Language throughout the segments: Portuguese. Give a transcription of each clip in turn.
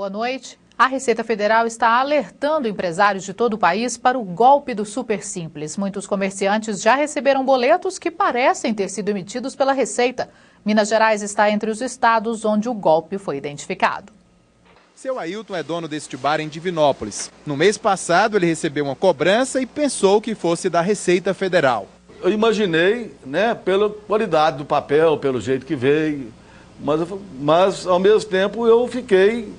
Boa noite. A Receita Federal está alertando empresários de todo o país para o golpe do Super Simples. Muitos comerciantes já receberam boletos que parecem ter sido emitidos pela Receita. Minas Gerais está entre os estados onde o golpe foi identificado. Seu Ailton é dono deste bar em Divinópolis. No mês passado, ele recebeu uma cobrança e pensou que fosse da Receita Federal. Eu imaginei, pela qualidade do papel, pelo jeito que veio, mas ao mesmo tempo eu fiquei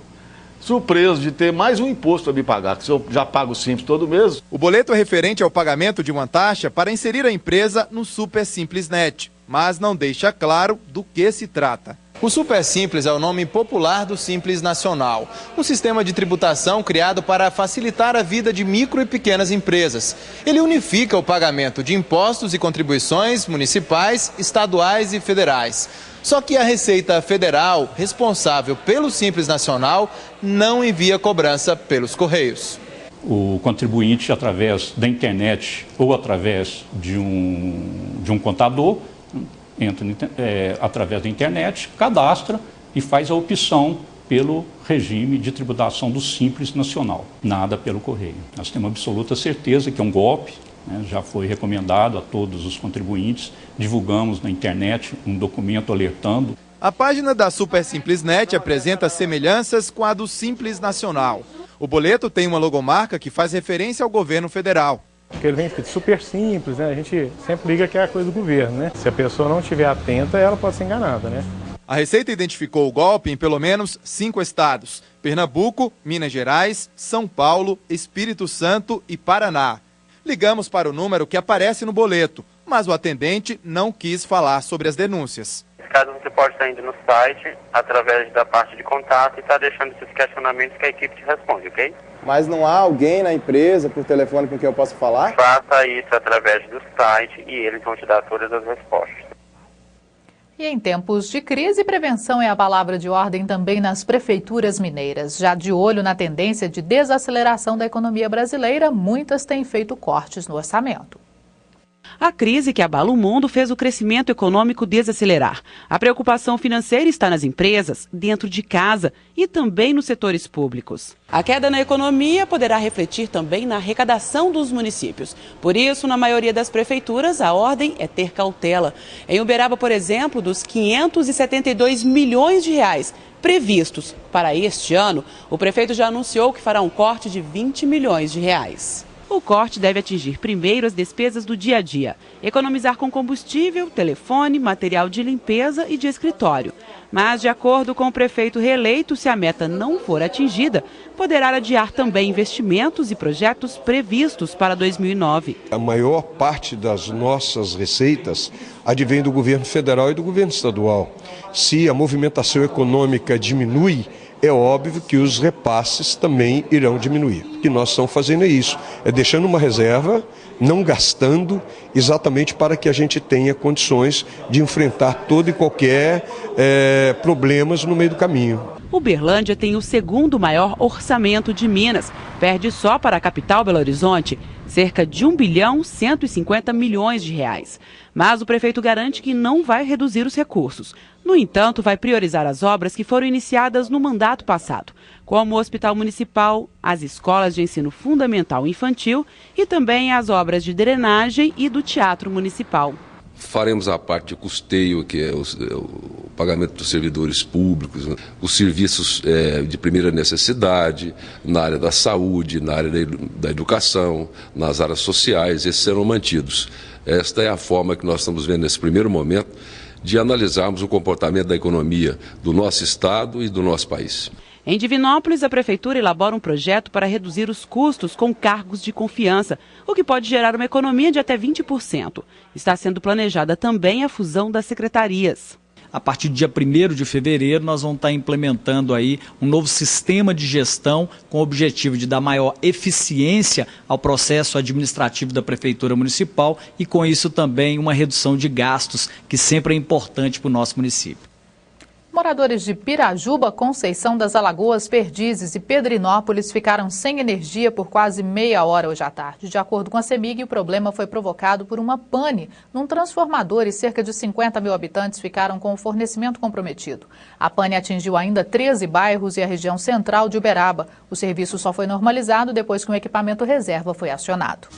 surpreso de ter mais um imposto a me pagar, que eu já pago Simples todo mês. O boleto é referente ao pagamento de uma taxa para inserir a empresa no Super Simples Net, mas não deixa claro do que se trata. O Super Simples é o nome popular do Simples Nacional, um sistema de tributação criado para facilitar a vida de micro e pequenas empresas. Ele unifica o pagamento de impostos e contribuições municipais, estaduais e federais. Só que a Receita Federal, responsável pelo Simples Nacional, não envia cobrança pelos Correios. O contribuinte, através da internet ou através de um contador, entra através da internet, cadastra e faz a opção pelo regime de tributação do Simples Nacional, nada pelo Correio. Nós temos absoluta certeza que é um golpe, já foi recomendado a todos os contribuintes, divulgamos na internet um documento alertando. A página da Super Simples Net apresenta semelhanças com a do Simples Nacional. O boleto tem uma logomarca que faz referência ao governo federal. Porque ele vem escrito super simples, A gente sempre liga que é a coisa do governo, Se a pessoa não estiver atenta, ela pode ser enganada, A Receita identificou o golpe em pelo menos 5 estados: Pernambuco, Minas Gerais, São Paulo, Espírito Santo e Paraná. Ligamos para o número que aparece no boleto, mas o atendente não quis falar sobre as denúncias. Caso você pode estar indo no site, através da parte de contato, e está deixando esses questionamentos que a equipe te responde, ok? Mas não há alguém na empresa, por telefone, com quem eu possa falar? Faça isso através do site e eles vão te dar todas as respostas. E em tempos de crise, prevenção é a palavra de ordem também nas prefeituras mineiras. Já de olho na tendência de desaceleração da economia brasileira, muitas têm feito cortes no orçamento. A crise que abala o mundo fez o crescimento econômico desacelerar. A preocupação financeira está nas empresas, dentro de casa e também nos setores públicos. A queda na economia poderá refletir também na arrecadação dos municípios. Por isso, na maioria das prefeituras, a ordem é ter cautela. Em Uberaba, por exemplo, dos 572 milhões de reais previstos para este ano, o prefeito já anunciou que fará um corte de 20 milhões de reais. O corte deve atingir primeiro as despesas do dia a dia, economizar com combustível, telefone, material de limpeza e de escritório. Mas, de acordo com o prefeito reeleito, se a meta não for atingida, poderá adiar também investimentos e projetos previstos para 2009. A maior parte das nossas receitas advém do governo federal e do governo estadual. Se a movimentação econômica diminui, é óbvio que os repasses também irão diminuir. O que nós estamos fazendo é isso, é deixando uma reserva, não gastando, exatamente para que a gente tenha condições de enfrentar todo e qualquer problemas no meio do caminho. Uberlândia tem o segundo maior orçamento de Minas, perde só para a capital Belo Horizonte, cerca de 1,150 bilhão de reais. Mas o prefeito garante que não vai reduzir os recursos. No entanto, vai priorizar as obras que foram iniciadas no mandato passado, como o Hospital Municipal, as escolas de ensino fundamental e infantil e também as obras de drenagem e do Teatro Municipal. Faremos a parte de custeio, que é o pagamento dos servidores públicos, os serviços de primeira necessidade, na área da saúde, na área da educação, nas áreas sociais, esses serão mantidos. Esta é a forma que nós estamos vendo nesse primeiro momento de analisarmos o comportamento da economia do nosso estado e do nosso país. Em Divinópolis, a prefeitura elabora um projeto para reduzir os custos com cargos de confiança, o que pode gerar uma economia de até 20%. Está sendo planejada também a fusão das secretarias. A partir do dia 1º de fevereiro, nós vamos estar implementando aí um novo sistema de gestão com o objetivo de dar maior eficiência ao processo administrativo da Prefeitura Municipal e, com isso, também uma redução de gastos, que sempre é importante para o nosso município. Moradores de Pirajuba, Conceição das Alagoas, Perdizes e Pedrinópolis ficaram sem energia por quase meia hora hoje à tarde. De acordo com a CEMIG, o problema foi provocado por uma pane num transformador e cerca de 50 mil habitantes ficaram com o fornecimento comprometido. A pane atingiu ainda 13 bairros e a região central de Uberaba. O serviço só foi normalizado depois que um equipamento reserva foi acionado.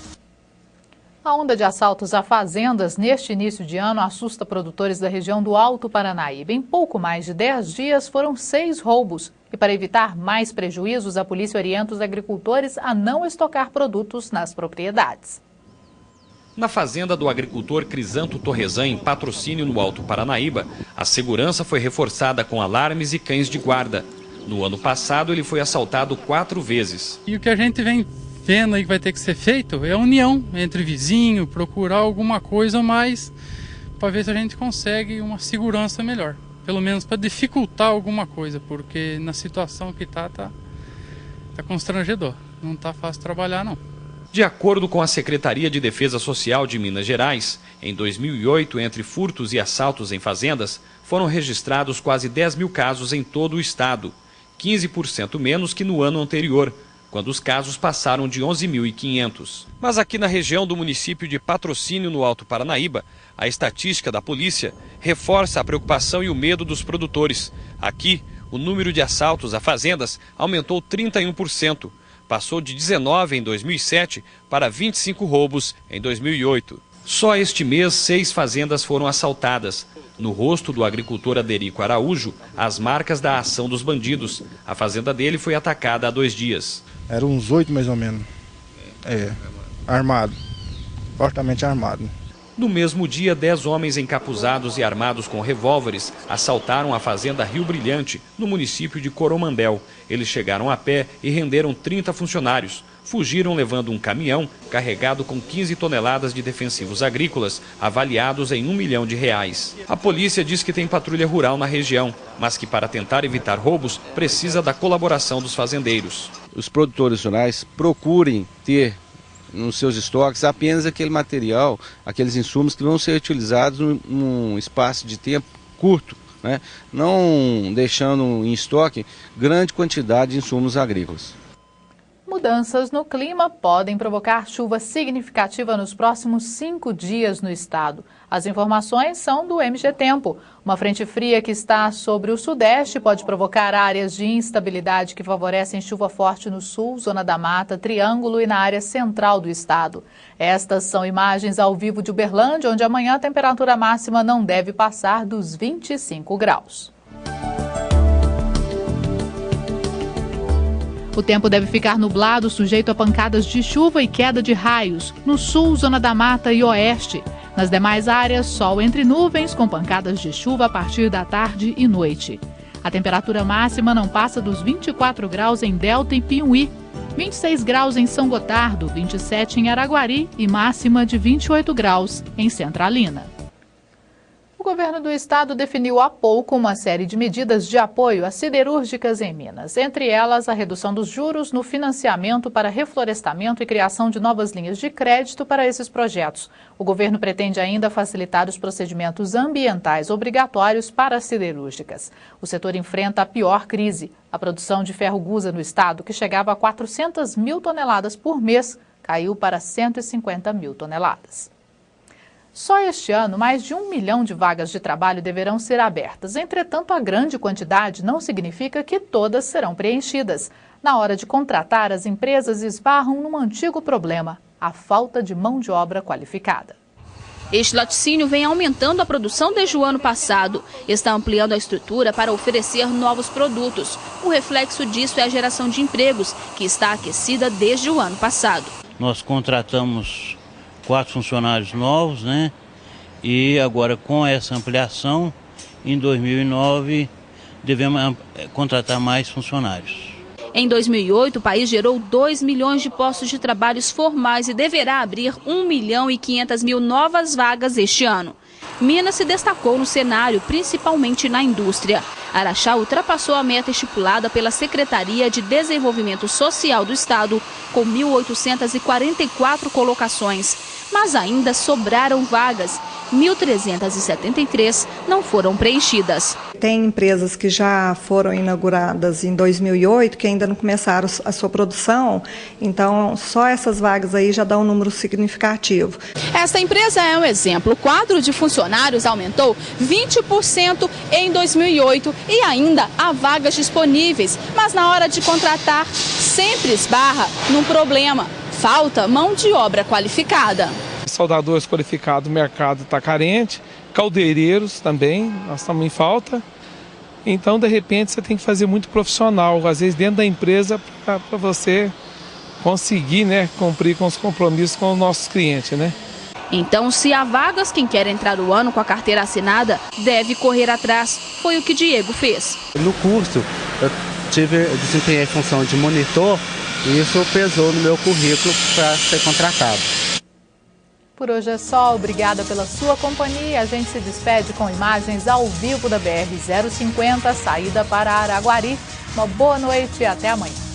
A onda de assaltos a fazendas neste início de ano assusta produtores da região do Alto Paranaíba. Em pouco mais de 10 dias foram 6 roubos. E para evitar mais prejuízos, a polícia orienta os agricultores a não estocar produtos nas propriedades. Na fazenda do agricultor Crisanto Torresan, em Patrocínio, no Alto Paranaíba, a segurança foi reforçada com alarmes e cães de guarda. No ano passado, ele foi assaltado 4 vezes. E o que a gente vem vendo aí que vai ter que ser feito é a união entre vizinhos, procurar alguma coisa mais para ver se a gente consegue uma segurança melhor. Pelo menos para dificultar alguma coisa, porque na situação que tá constrangedor. Não tá fácil trabalhar, não. De acordo com a Secretaria de Defesa Social de Minas Gerais, em 2008, entre furtos e assaltos em fazendas, foram registrados quase 10 mil casos em todo o estado, 15% menos que no ano anterior, quando os casos passaram de 11.500. Mas aqui na região do município de Patrocínio, no Alto Paranaíba, a estatística da polícia reforça a preocupação e o medo dos produtores. Aqui, o número de assaltos a fazendas aumentou 31%. Passou de 19 em 2007 para 25 roubos em 2008. Só este mês, 6 fazendas foram assaltadas. No rosto do agricultor Aderico Araújo, as marcas da ação dos bandidos. A fazenda dele foi atacada há 2 dias. Eram uns 8 mais ou menos. Armado. Fortemente armado. No mesmo dia, 10 homens encapuzados e armados com revólveres assaltaram a fazenda Rio Brilhante, no município de Coromandel. Eles chegaram a pé e renderam 30 funcionários. Fugiram levando um caminhão carregado com 15 toneladas de defensivos agrícolas, avaliados em R$1 milhão. A polícia diz que tem patrulha rural na região, mas que para tentar evitar roubos, precisa da colaboração dos fazendeiros. Os produtores rurais procurem ter nos seus estoques apenas aquele material, aqueles insumos que vão ser utilizados num espaço de tempo curto, né? Não deixando em estoque grande quantidade de insumos agrícolas. Mudanças no clima podem provocar chuva significativa nos próximos 5 dias no estado. As informações são do MG Tempo. Uma frente fria que está sobre o sudeste pode provocar áreas de instabilidade que favorecem chuva forte no sul, zona da mata, Triângulo e na área central do estado. Estas são imagens ao vivo de Uberlândia, onde amanhã a temperatura máxima não deve passar dos 25 graus. O tempo deve ficar nublado, sujeito a pancadas de chuva e queda de raios, no sul, zona da mata e oeste. Nas demais áreas, sol entre nuvens, com pancadas de chuva a partir da tarde e noite. A temperatura máxima não passa dos 24 graus em Delta e Piumhi, 26 graus em São Gotardo, 27 em Araguari e máxima de 28 graus em Centralina. O governo do estado definiu há pouco uma série de medidas de apoio às siderúrgicas em Minas, entre elas a redução dos juros no financiamento para reflorestamento e criação de novas linhas de crédito para esses projetos. O governo pretende ainda facilitar os procedimentos ambientais obrigatórios para as siderúrgicas. O setor enfrenta a pior crise. A produção de ferro-gusa no estado, que chegava a 400 mil toneladas por mês, caiu para 150 mil toneladas. Só este ano, mais de 1 milhão de vagas de trabalho deverão ser abertas. Entretanto, a grande quantidade não significa que todas serão preenchidas. Na hora de contratar, as empresas esbarram num antigo problema: a falta de mão de obra qualificada. Este laticínio vem aumentando a produção desde o ano passado. Está ampliando a estrutura para oferecer novos produtos. O reflexo disso é a geração de empregos, que está aquecida desde o ano passado. Nós contratamos 4 funcionários novos, né? E agora com essa ampliação, em 2009, devemos contratar mais funcionários. Em 2008, o país gerou 2 milhões de postos de trabalho formais e deverá abrir 1 milhão e 500 mil novas vagas este ano. Minas se destacou no cenário, principalmente na indústria. Araxá ultrapassou a meta estipulada pela Secretaria de Desenvolvimento Social do Estado, com 1.844 colocações. Mas ainda sobraram vagas 1.373 não foram preenchidas. Tem empresas que já foram inauguradas em 2008 que ainda não começaram a sua produção, então só essas vagas aí já dá um número significativo. Esta empresa é um exemplo. O quadro de funcionários aumentou 20% em 2008 e ainda há vagas disponíveis, mas na hora de contratar sempre esbarra num problema: falta mão de obra qualificada. Soldadores qualificados, o mercado está carente, caldeireiros também, nós estamos em falta. Então, de repente, você tem que fazer muito profissional, às vezes dentro da empresa, para você conseguir, né, cumprir com os compromissos com os nossos clientes, né? Então, se há vagas, quem quer entrar o ano com a carteira assinada deve correr atrás. Foi o que Diego fez. No curso, eu desempenhei a função de monitor e isso pesou no meu currículo para ser contratado. Por hoje é só, obrigada pela sua companhia. A gente se despede com imagens ao vivo da BR-050, saída para Araguari. Uma boa noite e até amanhã.